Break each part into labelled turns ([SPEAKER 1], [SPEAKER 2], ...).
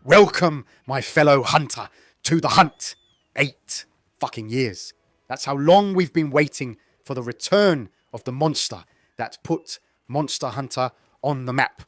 [SPEAKER 1] Welcome, my fellow hunter, to the hunt. 8 fucking years. That's how long we've been waiting for the return of the monster that put Monster Hunter on the map.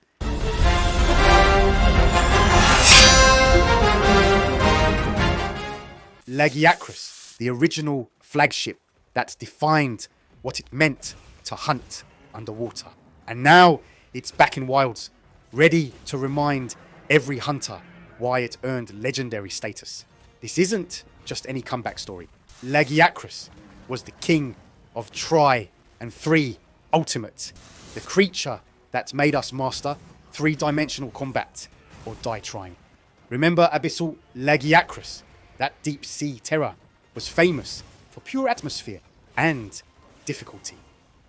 [SPEAKER 1] Lagiacrus, the original flagship that defined what it meant to hunt underwater. And now it's back in wilds, ready to remind every hunter why it earned legendary status. This isn't just any comeback story. Lagiacrus was the king of Tri and 3 Ultimate, the creature that made us master 3-dimensional combat or die trying. Remember Abyssal Lagiacrus? That deep sea terror was famous for pure atmosphere and difficulty.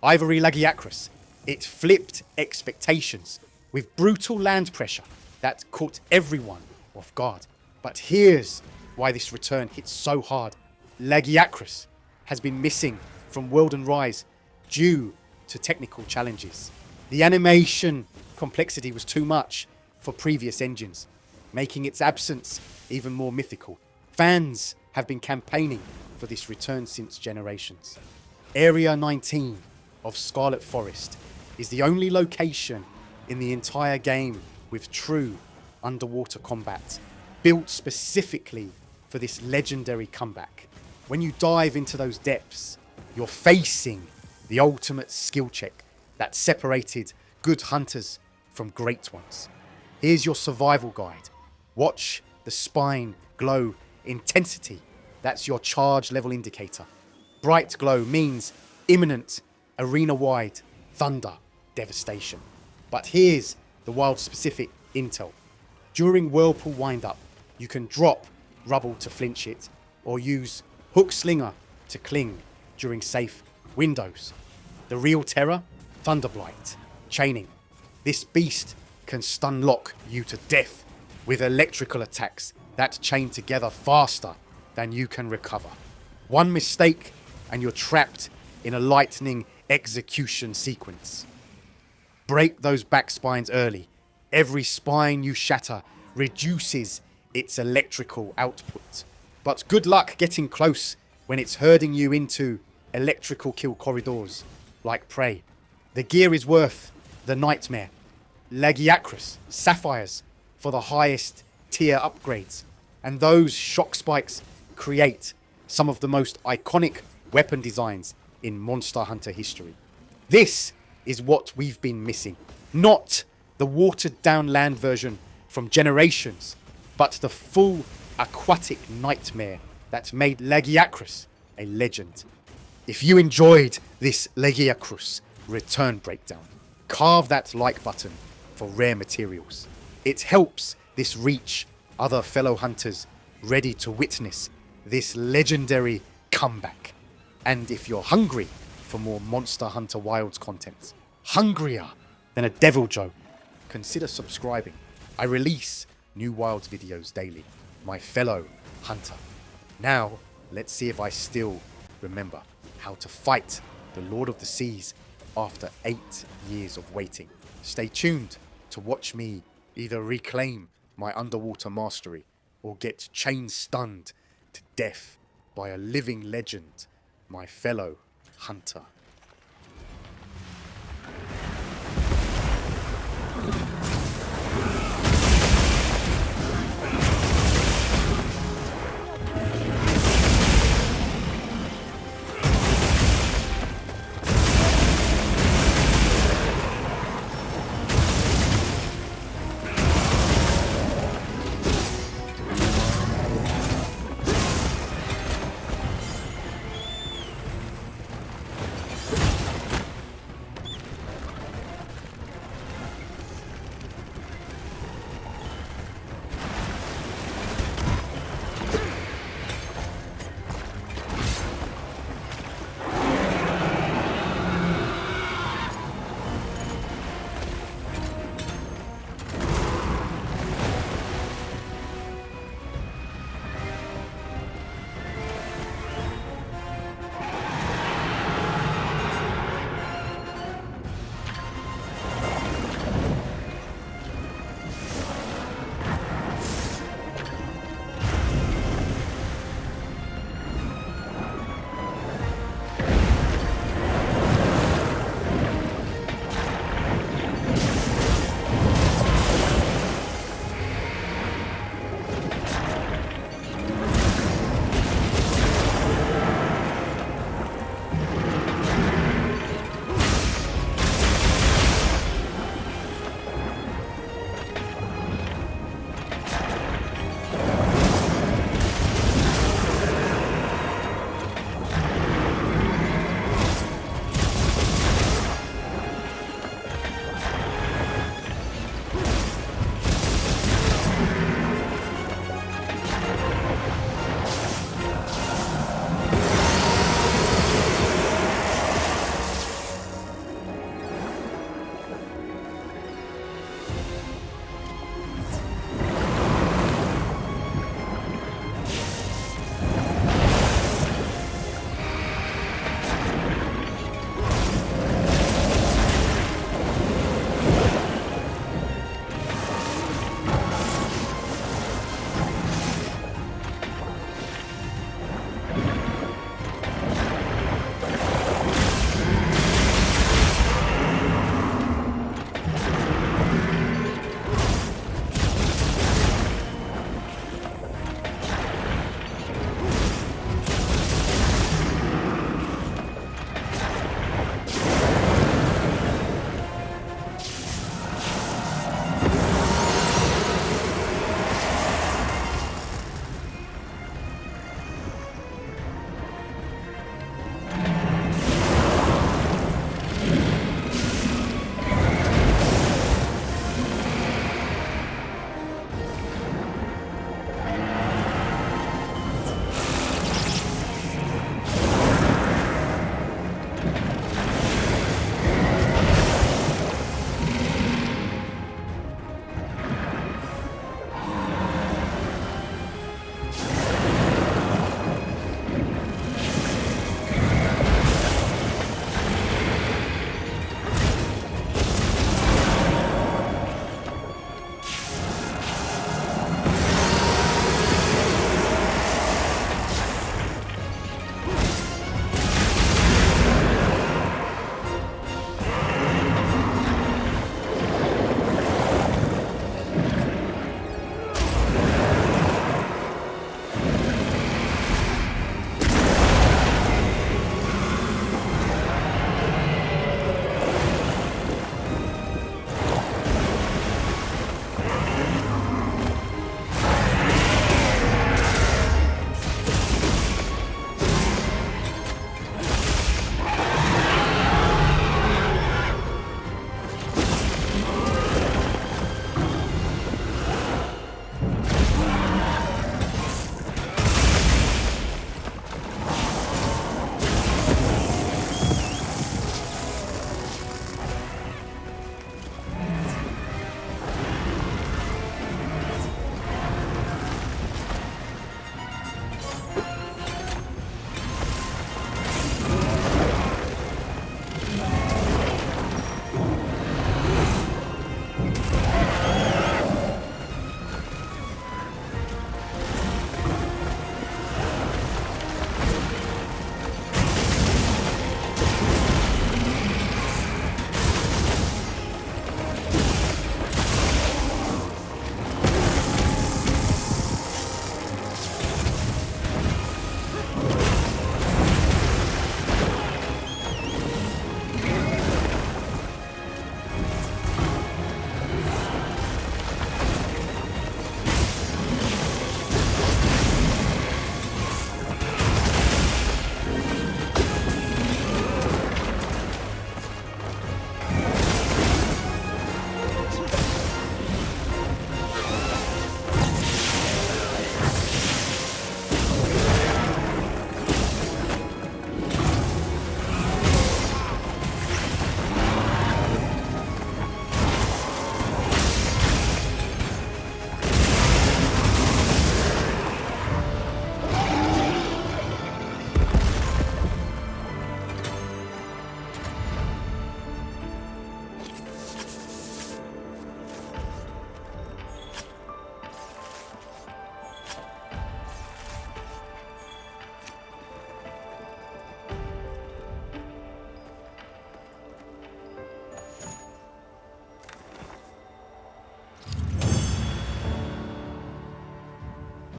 [SPEAKER 1] Ivory Lagiacrus, it flipped expectations with brutal land pressure that caught everyone off guard. But here's why this return hits so hard. Lagiacrus has been missing from World and Rise due to technical challenges. The animation complexity was too much for previous engines, making its absence even more mythical. Fans have been campaigning for this return since generations. Area 19 of Scarlet Forest is the only location in the entire game with true underwater combat, built specifically for this legendary comeback. When you dive into those depths, you're facing the ultimate skill check that separated good hunters from great ones. Here's your survival guide. Watch the spine glow intensity. That's your charge level indicator. Bright glow means imminent arena-wide thunder devastation. But here's the wild-specific intel. During whirlpool wind-up, you can drop rubble to flinch it, or use hook slinger to cling during safe windows. The real terror? Thunderblight, chaining. This beast can stun lock you to death with electrical attacks that chain together faster than you can recover. One mistake and you're trapped in a lightning execution sequence. Break those back spines early. Every spine you shatter reduces its electrical output. But good luck getting close when it's herding you into electrical kill corridors like prey. The gear is worth the nightmare. Lagiacrus sapphires for the highest tier upgrades, and those shock spikes create some of the most iconic weapon designs in Monster Hunter history. This is what we've been missing. Not the watered down land version from generations, but the full aquatic nightmare that made Lagiacrus a legend. If you enjoyed this Lagiacrus return breakdown, carve that like button for rare materials. It helps this reach other fellow hunters ready to witness this legendary comeback. And if you're hungry for more Monster Hunter Wilds content, hungrier than a devil joke, consider subscribing. I release new Wilds videos daily, my fellow hunter. Now, let's see if I still remember how to fight the Lord of the Seas after 8 years of waiting. Stay tuned to watch me either reclaim my underwater mastery or get chain stunned to death by a living legend, my fellow hunter.